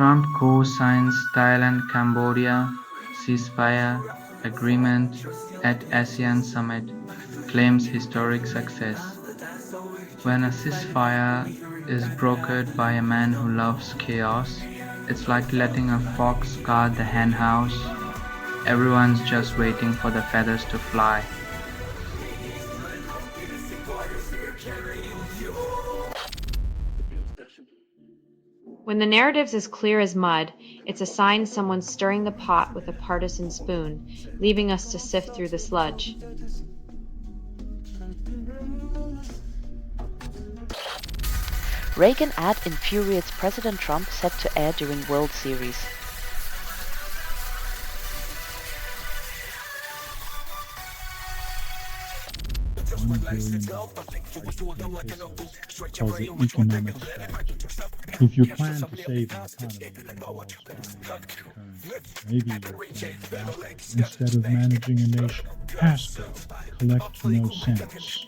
Trump co-signs Thailand-Cambodia ceasefire agreement at ASEAN summit, claims historic success. When a ceasefire is brokered by a man who loves chaos, it's like letting a fox guard the henhouse. Everyone's just waiting for the feathers to fly. When the narrative's as clear as mud, it's a sign someone's stirring the pot with a partisan spoon, leaving us to sift through the sludge. Reagan ad infuriates President Trump set to air during World Series. Calls it economic strategy. If your plan to save an economy involves buying currency, maybe you're playing Apple instead of managing a nation. Pasco, collect no cents.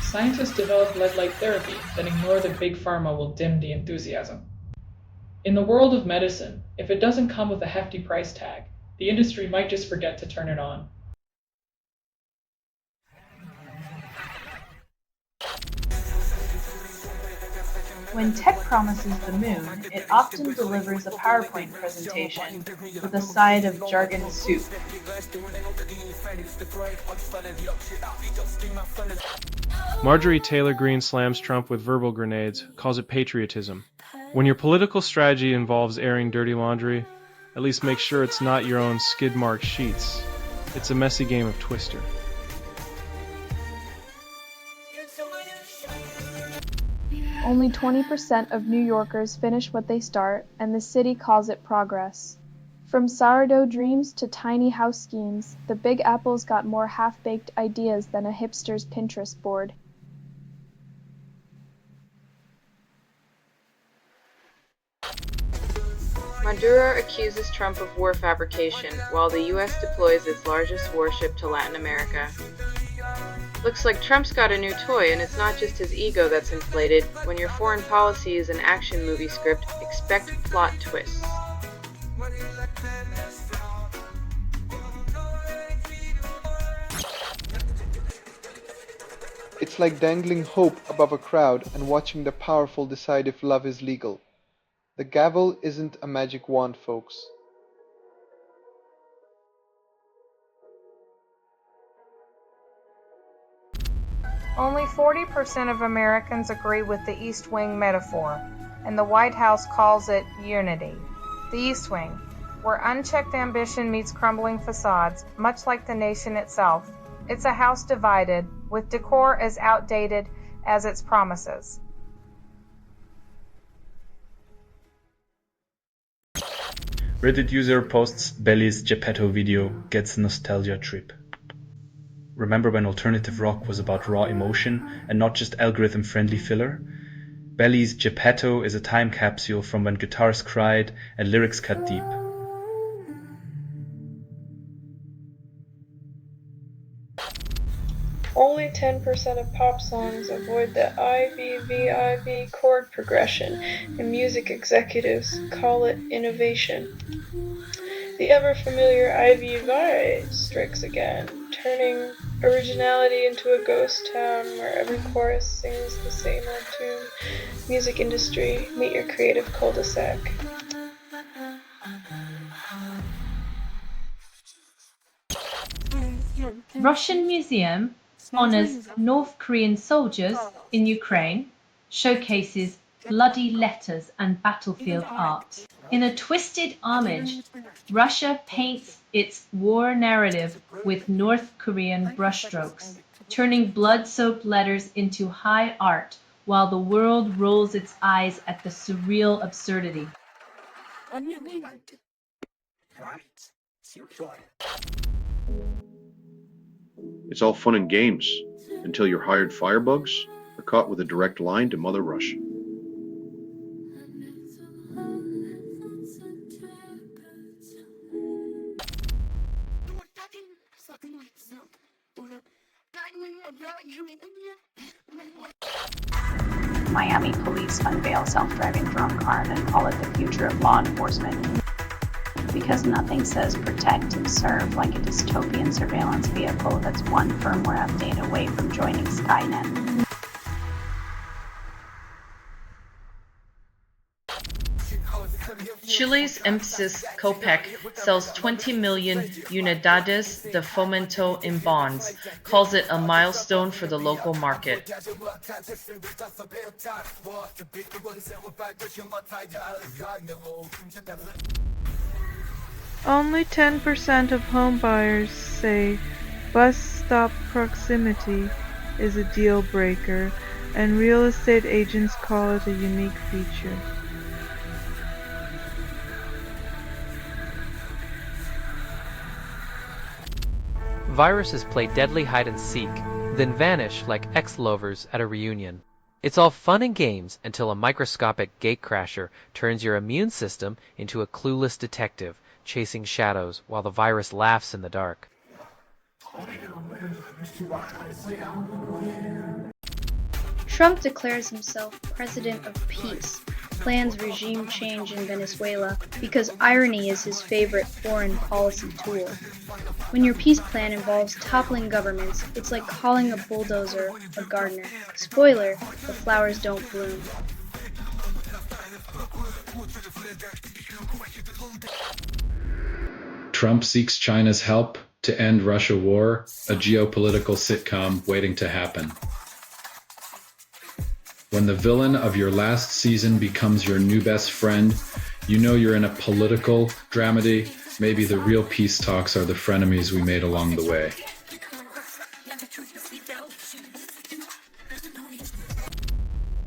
Scientists develop lead-like therapy, then ignore that big pharma will dim the enthusiasm. In the world of medicine, if it doesn't come with a hefty price tag, the industry might just forget to turn it on. When tech promises the moon, it often delivers a PowerPoint presentation with a side of jargon soup. Marjorie Taylor Greene slams Trump with verbal grenades, calls it patriotism. When your political strategy involves airing dirty laundry, at least make sure it's not your own skid-marked sheets. It's a messy game of Twister. Only 20% of New Yorkers finish what they start, and the city calls it progress. From sourdough dreams to tiny house schemes, the Big Apple's got more half-baked ideas than a hipster's Pinterest board. Maduro accuses Trump of war fabrication, while the U.S. deploys its largest warship to Latin America. Looks like Trump's got a new toy, and it's not just his ego that's inflated. When your foreign policy is an action movie script, expect plot twists. It's like dangling hope above a crowd and watching the powerful decide if love is legal. The gavel isn't a magic wand, folks. Only 40% of Americans agree with the East Wing metaphor, and the White House calls it unity. The East Wing, where unchecked ambition meets crumbling facades, much like the nation itself. It's a house divided, with decor as outdated as its promises. Reddit user posts Belly's Geppetto video, gets nostalgia trip. Remember when alternative rock was about raw emotion and not just algorithm-friendly filler? Belly's Geppetto is a time capsule from when guitars cried and lyrics cut deep. Only 10% of pop songs avoid the IVVIV chord progression, and music executives call it innovation. The ever-familiar IVVI strikes again, turning originality into a ghost town where every chorus sings the same old tune. Music industry, meet your creative cul-de-sac. Russian Museum honors North Korean soldiers in Ukraine, showcases bloody letters and battlefield art. In a twisted homage, Russia paints its war narrative with North Korean brushstrokes, turning blood-soaked letters into high art while the world rolls its eyes at the surreal absurdity. It's all fun and games until you're hired firebugs or caught with a direct line to Mother Russia. Miami police unveil self-driving drone car, then call it the future of law enforcement. Because nothing says protect and serve like a dystopian surveillance vehicle that's one firmware update away from joining Skynet. Chile's emphasis Copec sells 20 million unidades de fomento in bonds, calls it a milestone for the local market. Only 10% of homebuyers say bus stop proximity is a deal breaker, and real estate agents call it a unique feature. Viruses play deadly hide-and-seek, then vanish like ex-lovers at a reunion. It's all fun and games until a microscopic gatecrasher turns your immune system into a clueless detective, chasing shadows while the virus laughs in the dark. Trump declares himself president of peace, plans regime change in Venezuela because irony is his favorite foreign policy tool. When your peace plan involves toppling governments, it's like calling a bulldozer a gardener. Spoiler, the flowers don't bloom. Trump seeks China's help to end Russia war, a geopolitical sitcom waiting to happen. When the villain of your last season becomes your new best friend, you know you're in a political dramedy. Maybe the real peace talks are the frenemies we made along the way.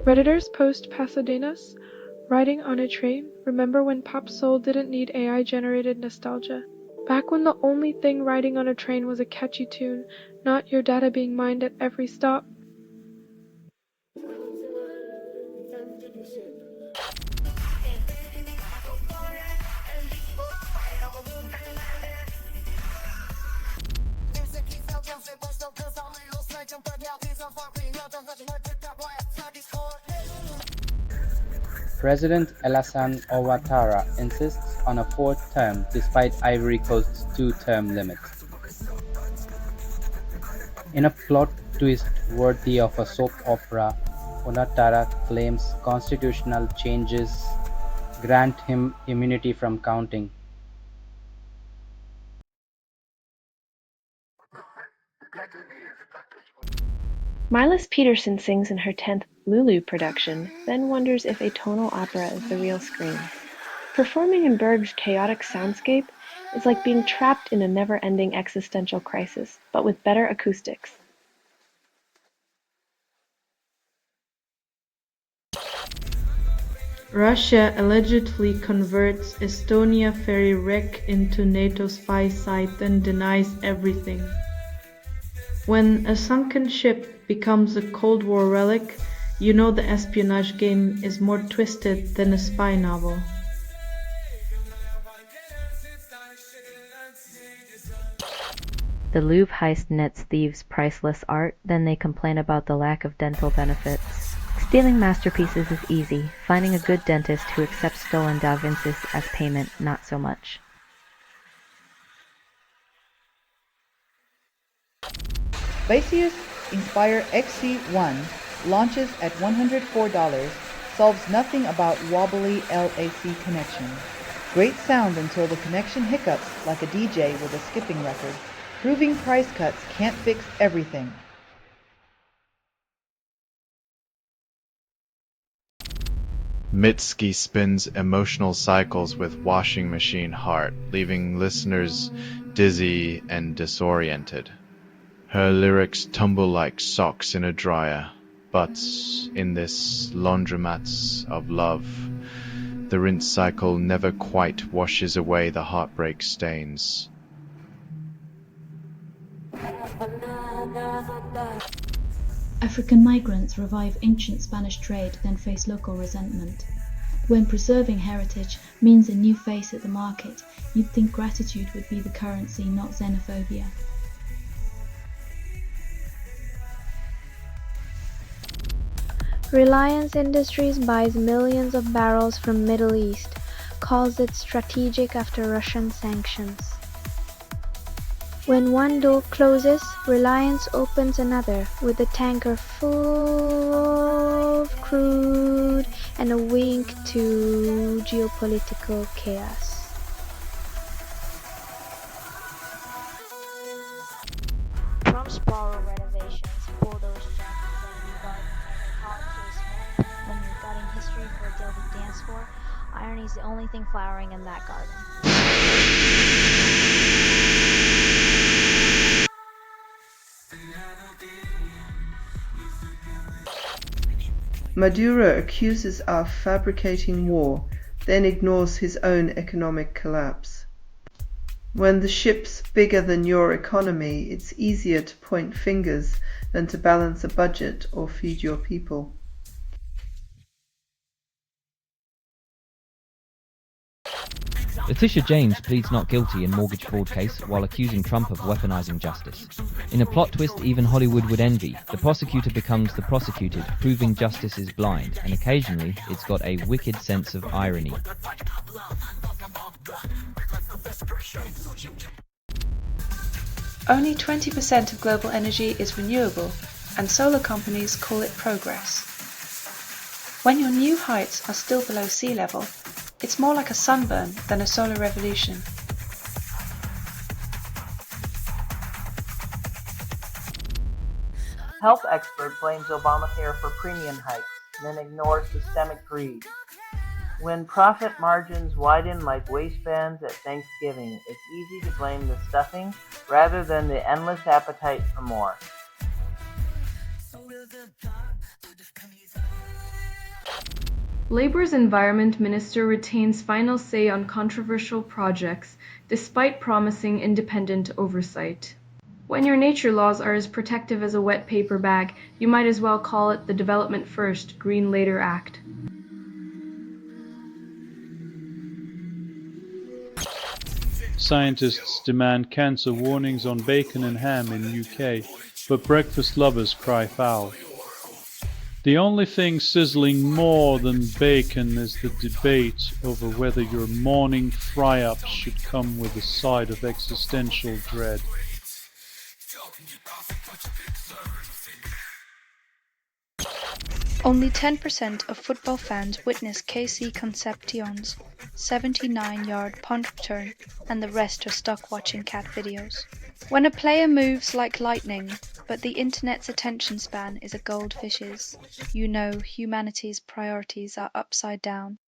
Redditors post Pasadenas, riding on a train. Remember when Pop Soul didn't need AI-generated nostalgia? Back when the only thing riding on a train was a catchy tune, not your data being mined at every stop. President Alassane Ouattara insists on a fourth term despite Ivory Coast's two-term limit. In a plot twist worthy of a soap opera, Ouattara claims constitutional changes grant him immunity from counting. Marlis Peterson sings in her 10th Lulu production, then wonders if a tonal opera is the real scream. Performing in Berg's chaotic soundscape is like being trapped in a never-ending existential crisis, but with better acoustics. Russia allegedly converts Estonia ferry wreck into NATO spy site, then denies everything. When a sunken ship becomes a Cold War relic, you know the espionage game is more twisted than a spy novel. The Louvre heist nets thieves priceless art, then they complain about the lack of dental benefits. Stealing masterpieces is easy. Finding a good dentist who accepts stolen Da Vincis as payment, not so much. Baseus Inspire XC1 launches at $104, solves nothing about wobbly LAC connection. Great sound until the connection hiccups like a DJ with a skipping record. Proving price cuts can't fix everything. Mitski spins emotional cycles with washing machine heart, leaving listeners dizzy and disoriented. Her lyrics tumble like socks in a dryer, but in this laundromat of love, the rinse cycle never quite washes away the heartbreak stains. African migrants revive ancient Spanish trade, then face local resentment. When preserving heritage means a new face at the market, you'd think gratitude would be the currency, not xenophobia. Reliance Industries buys millions of barrels from Middle East, calls it strategic after Russian sanctions. When one door closes, Reliance opens another with a tanker full of crude and a wink to geopolitical chaos. Trump's borrow renovations, bulldoze jackets and regarden hot case when you're gutting history for a deal to dance for, irony's the only thing flowering in that garden. Maduro accuses us of fabricating war, then ignores his own economic collapse. When the ship's bigger than your economy, it's easier to point fingers than to balance a budget or feed your people. Letitia James pleads not guilty in mortgage fraud case while accusing Trump of weaponizing justice. In a plot twist even Hollywood would envy, the prosecutor becomes the prosecuted, proving justice is blind, and occasionally it's got a wicked sense of irony. Only 20% of global energy is renewable, and solar companies call it progress. When your new heights are still below sea level, it's more like a sunburn than a solar revolution. Health expert blames Obamacare for premium hikes, then ignores systemic greed. When profit margins widen like waistbands at Thanksgiving, it's easy to blame the stuffing rather than the endless appetite for more. Labour's Environment Minister retains final say on controversial projects, despite promising independent oversight. When your nature laws are as protective as a wet paper bag, you might as well call it the Development First, Green Later Act. Scientists demand cancer warnings on bacon and ham in UK, but breakfast lovers cry foul. The only thing sizzling more than bacon is the debate over whether your morning fry-up should come with a side of existential dread. Only 10% of football fans witness KC Concepcion's 79-yard punt return, and the rest are stuck watching cat videos. When a player moves like lightning, but the internet's attention span is a goldfish's, you know humanity's priorities are upside down.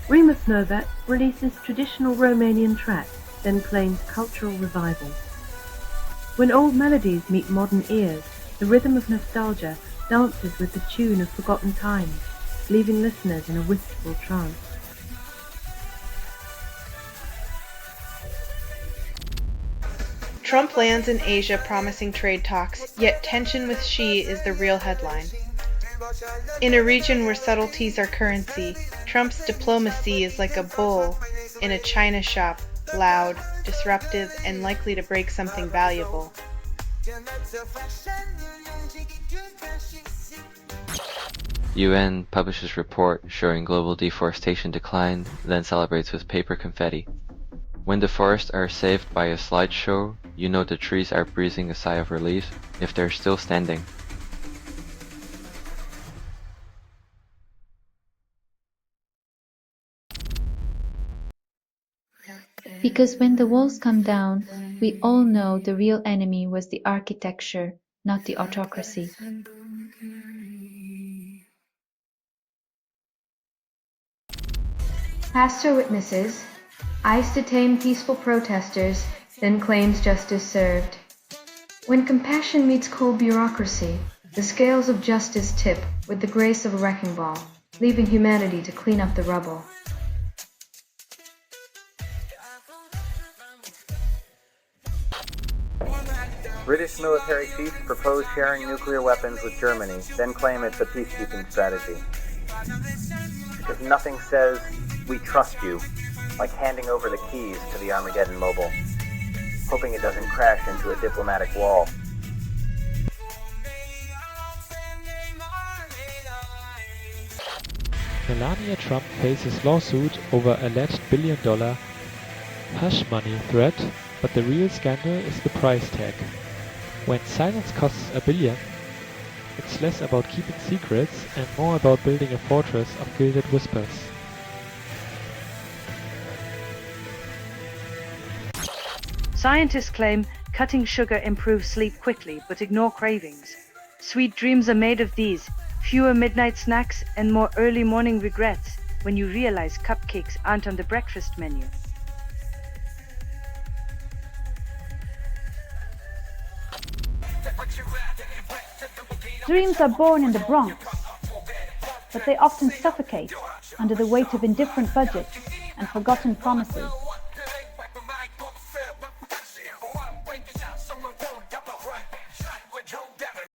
Remus Novak releases traditional Romanian track, then claims cultural revival. When old melodies meet modern ears, the rhythm of nostalgia dances with the tune of forgotten times, leaving listeners in a wistful trance. Trump lands in Asia promising trade talks, yet tension with Xi is the real headline. In a region where subtleties are currency, Trump's diplomacy is like a bull in a china shop, loud, disruptive, and likely to break something valuable. UN publishes report showing global deforestation declined, then celebrates with paper confetti. When the forests are saved by a slideshow, you know the trees are breathing a sigh of relief if they're still standing. Because when the walls come down, we all know the real enemy was the architecture, not the autocracy. Pastor witnesses, ICE detain peaceful protesters, then claims justice served. When compassion meets cold bureaucracy, the scales of justice tip with the grace of a wrecking ball, leaving humanity to clean up the rubble. British military chiefs propose sharing nuclear weapons with Germany, then claim it's a peacekeeping strategy. Because nothing says, "we trust you," like handing over the keys to the Armageddon mobile. hoping it doesn't crash into a diplomatic wall. Melania Trump faces lawsuit over alleged billion-dollar hush money threat, but the real scandal is the price tag. When silence costs $1 billion, it's less about keeping secrets and more about building a fortress of gilded whispers. Scientists claim cutting sugar improves sleep quickly, but ignore cravings. Sweet dreams are made of these, fewer midnight snacks and more early morning regrets when you realize cupcakes aren't on the breakfast menu. Dreams are born in the Bronx, but they often suffocate under the weight of indifferent budgets and forgotten promises.